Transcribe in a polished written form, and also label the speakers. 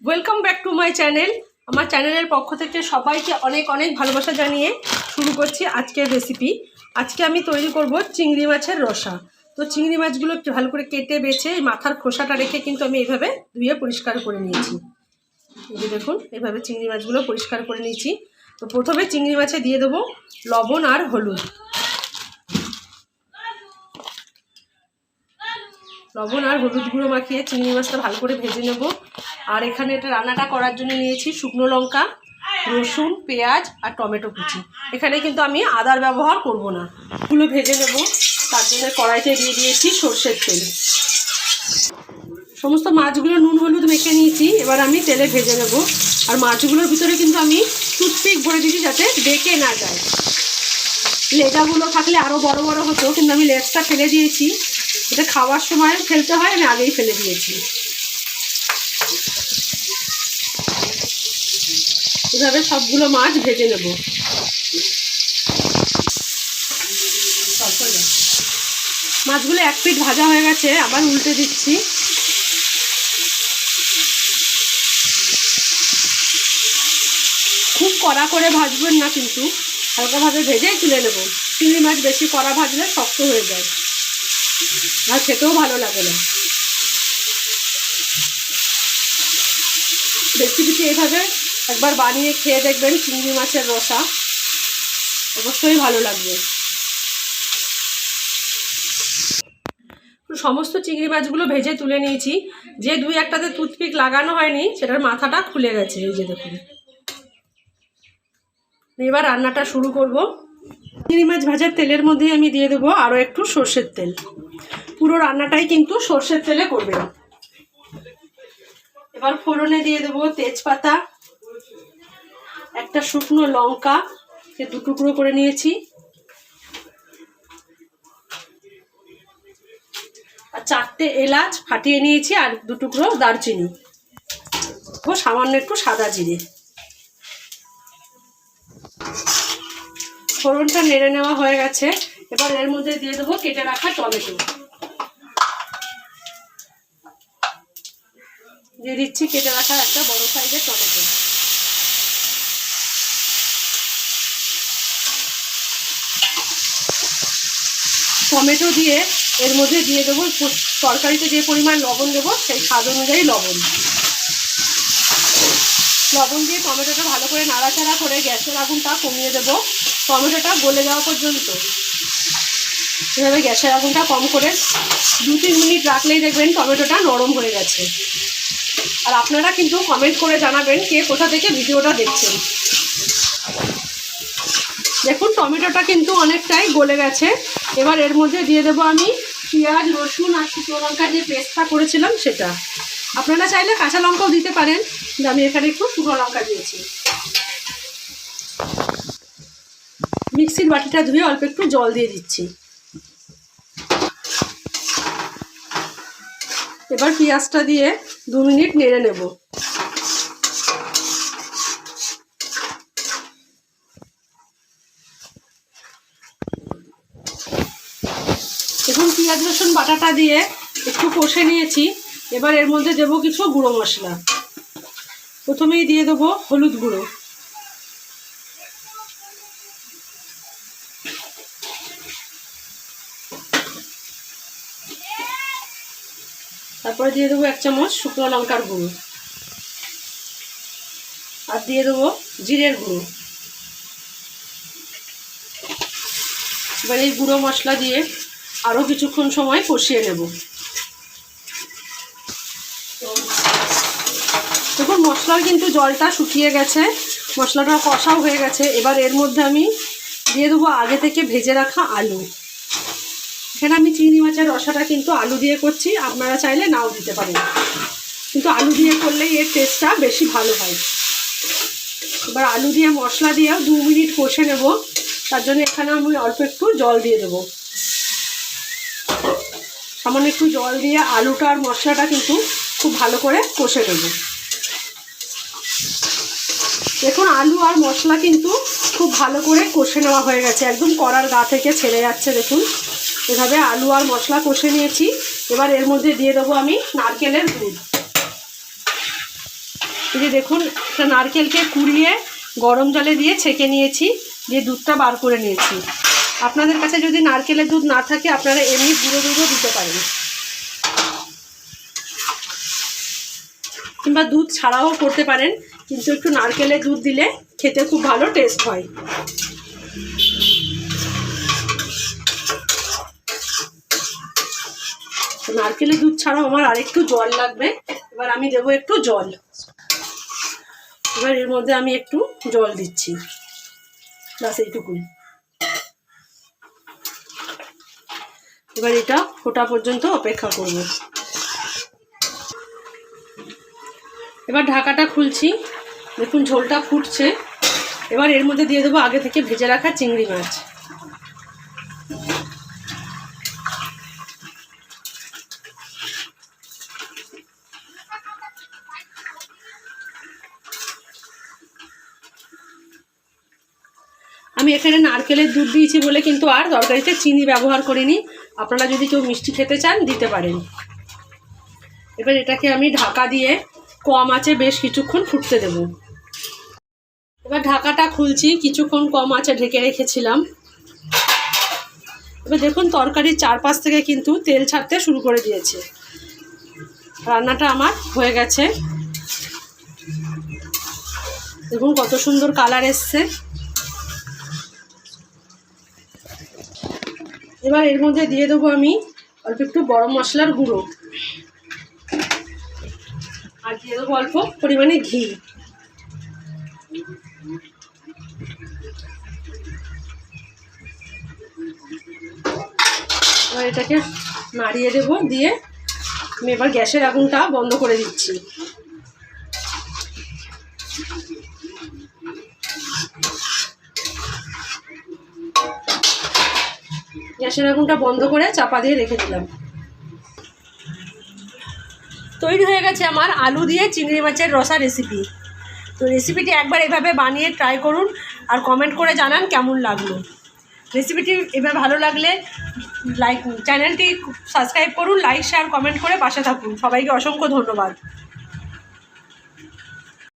Speaker 1: Welcome back to my channel. আমার চ্যানেলের পক্ষ থেকে সবাইকে অনেক অনেক ভালোবাসা জানিয়ে শুরু করছি আজকের রেসিপি। আজকে আমি তৈরি করব চিংড়ি মাছের রসা। তো চিংড়ি মাছগুলো ভালো করে কেটে বেছে মাথার খোসাটা রেখে কিন্তু আমি এইভাবে ধুয়ে পরিষ্কার করে নিয়েছি। এই দেখুন, এইভাবে চিংড়ি মাছগুলো পরিষ্কার করে নিয়েছি। তো প্রথমে চিংড়ি মাছে দিয়ে দেবো লবণ আর হলুদ। লবণ আর হলুদ গুঁড়ো মাখিয়ে চিংড়ি মাছটা ভালো করে ভেজে নেব। আর এখানে এটা রান্নাটা করার জন্য নিয়েছি শুকনো লঙ্কা, রসুন, পেঁয়াজ আর টমেটো কুচি। এখানে কিন্তু আমি আদার ব্যবহার করব না। এগুলো ভেজে নেব। তার জন্য কড়াইতে দিয়ে দিয়েছি সর্ষের তেল। সমস্ত মাছগুলো নুন হলুদ মেখে নিয়েছি, এবার আমি তেলে ভেজে নেব। আর মাছগুলোর ভিতরে কিন্তু আমি টুথপিক ভরে দিয়েছি যাতে বেঁকে না যায়। লেজাগুলো থাকলে আরও বড় বড় হতো, কিন্তু আমি লেজটা ফেলে দিয়েছি। এটা খাওয়ার সময় ফেলতে হয়, আমি আগেই ফেলে দিয়েছি। এভাবে সবগুলো মাছ ভেজে নেব। মাছগুলো এক পিঠ ভাজা হয়ে গেছে, আবার উল্টে দিচ্ছি। খুব কড়া করে ভাজবেন না, কিন্তু হালকাভাবে ভেজেই তুলে নেব। চিংড়ি মাছ বেশি কড়া ভাজলে শক্ত হয়ে যায় আর খেতেও ভালো লাগে না। রেসিপিটি এভাবে একবার বানিয়ে খেয়ে দেখবেন, চিংড়ি মাছের রসা অবশ্যই ভালো লাগবে। সমস্ত চিংড়ি মাছগুলো ভেজে তুলে নিয়েছি। যে দুই একটাতে টুথপিক লাগানো হয়নি সেটার মাথাটা খুলে গেছে, এই যে দেখুন। এবার রান্নাটা শুরু করব। চিংড়ি মাছ ভাজার তেলের মধ্যে আমি দিয়ে দেবো আরও একটু সর্ষের তেল। পুরো রান্নাটাই কিন্তু সর্ষের তেলে করবেন। এবার ফোড়নে দিয়ে দেবো তেজপাতা, একটা শুকনো লঙ্কা দু টুকরো করে নিয়েছি, আর 4টে এলাচ ফাটিয়ে নিয়েছি, আর 2 টুকরো দারচিনি ও সামান্য একটু সাদা জিরে। ফোড়নটা নেড়ে নেওয়া হয়ে গেছে। এবার এর মধ্যে দিয়ে দেবো কেটে রাখা টমেটো। দিয়ে দিচ্ছি কেটে রাখা একটা বড় সাইজের টমেটো। টমেটো দিয়ে এর মধ্যে দিয়ে দেবো তরকারিতে যে পরিমাণ লবণ দেবো সেই স্বাদ অনুযায়ী লবণ। লবণ দিয়ে টমেটোটা ভালো করে নাড়াচাড়া করে গ্যাসের আগুনটা কমিয়ে দেবো টমেটোটা গলে যাওয়া পর্যন্ত। এভাবে গ্যাসের আগুনটা কম করে 2-3 মিনিট রাখলেই দেখবেন টমেটোটা নরম হয়ে গেছে। আর আপনারা কিন্তু কমেন্ট করে জানাবেন কে কোথা থেকে ভিডিওটা দেখছেন। দেখুন টমেটোটা কিন্তু অনেকটাই গলে গেছে। এবার এর মধ্যে দিয়ে দেবো আমি পেঁয়াজ, রসুন আর শুকনো লঙ্কা যে পেস্টটা করেছিলাম সেটা। আপনারা চাইলে কাঁচা লঙ্কাও দিতে পারেন, কিন্তু আমি এখানে একটু শুকনো লঙ্কা দিয়েছি। মিক্সির বাটিটা ধুয়ে অল্প একটু জল দিয়ে দিচ্ছি। এবার পেঁয়াজটা দিয়ে 2 মিনিট নেড়ে নেব। এখন পেঁয়াজ রসুন বাটাটা দিয়ে একটু কষে নিয়েছি। এবার এর মধ্যে দেবো কিছু গুঁড়ো মশলা। প্রথমেই দিয়ে দেবো হলুদ গুঁড়ো, তারপরে দিয়ে দেবো 1 চামচ শুকনো লঙ্কার গুঁড়ো, আর দিয়ে দেবো জিরের গুঁড়ো। এবার এই গুঁড়ো মশলা দিয়ে আরও কিছুক্ষণ সময় কষিয়ে নেব। দেখুন মশলার কিন্তু জলটা শুকিয়ে গেছে, মশলাটা কষাও হয়ে গেছে। এবার এর মধ্যে আমি দিয়ে দেবো আগে থেকে ভেজে রাখা আলু। এখানে আমি চিংড়ি মাছের রসাটা কিন্তু আলু দিয়ে করছি, আপনারা চাইলে নাও দিতে পারেন, কিন্তু আলু দিয়ে করলেই এর টেস্টটা বেশি ভালো হয়। এবার আলু দিয়ে মশলা দিয়েও 2 মিনিট কষে নেব। তার জন্য এখানে আমি অল্প একটু জল দিয়ে দেবো। সামান্য একটু জল দিয়ে আলুটা আর মশলাটা কিন্তু খুব ভালো করে কষে নেব। দেখুন আলু আর মশলা কিন্তু খুব ভালো করে কষে নেওয়া হয়ে গেছে, একদম কড়ার গা থেকে ছেড়ে যাচ্ছে। দেখুন এভাবে আলু আর মশলা কষে নিয়েছি। এবার এর মধ্যে দিয়ে দেবো আমি নারকেলের দুধ। এই যে দেখুন, একটা নারকেলকে কুড়িয়ে গরম জলে দিয়ে ছেঁকে নিয়েছি, দিয়ে দুধটা বার করে নিয়েছি। আপনাদের কাছে যদি নারকেলের দুধ না থাকে আপনারা এমনি গুঁড়ো দুধও দিতে পারেন, কিংবা দুধ ছাড়াও করতে পারেন, কিন্তু একটু নারকেলের দুধ দিলে খেতে খুব ভালো টেস্ট হয়। নারকেলের দুধ ছাড়াও আমার আরেকটু জল লাগবে। এবার আমি দেবো একটু জল। এবার এর মধ্যে আমি একটু জল দিচ্ছি, ব্যাস এইটুকুই। এবার এটা ফোটা পর্যন্ত অপেক্ষা করব। এবার ঢাকাটা খুলছি, দেখুন ঝোলটা ফুটছে। এবার এর মধ্যে দিয়ে দেবো আগে থেকে ভেজে রাখা চিংড়ি মাছ। আমি এখানে নারকেলের দুধ দিয়েছি বলে কিন্তু আর তরকারিতে চিনি ব্যবহার করিনি, আপনারা যদি কেউ মিষ্টি খেতে চান দিতে পারেন। এবার এটাকে আমি ঢাকা দিয়ে কম আঁচে বেশ কিছুক্ষণ ফুটতে দেব। এবার ঢাকাটা খুলছি, কিছুক্ষণ কম আঁচে ঢেকে রেখেছিলাম। এবার দেখুন তরকারির চারপাশ থেকে কিন্তু তেল ছাড়তে শুরু করে দিয়েছে। রান্নাটা আমার হয়ে গেছে, দেখুন কত সুন্দর কালার এসছে। এবার এর মধ্যে দিয়ে দেবো আমি অল্প একটু গরম মশলার গুঁড়ো, আর দিয়ে দেবো অল্প পরিমাণে ঘি। এবার এটাকে নাড়িয়ে দেবো, দিয়ে আমি এবার গ্যাসের আগুনটা বন্ধ করে দিচ্ছি। গ্যাসের আগুনটা বন্ধ করে চাপা দিয়ে রেখে দিলাম। তৈরি হয়ে গেছে আমার আলু দিয়ে চিংড়ি মাছের রসা রেসিপি। তো রেসিপিটি একবার এভাবে বানিয়ে ট্রাই করুন আর কমেন্ট করে জানান কেমন লাগলো। রেসিপিটি এবার ভালো লাগলে চ্যানেলটি সাবস্ক্রাইব করুন, লাইক শেয়ার কমেন্ট করে পাশে থাকুন। সবাইকে অসংখ্য ধন্যবাদ।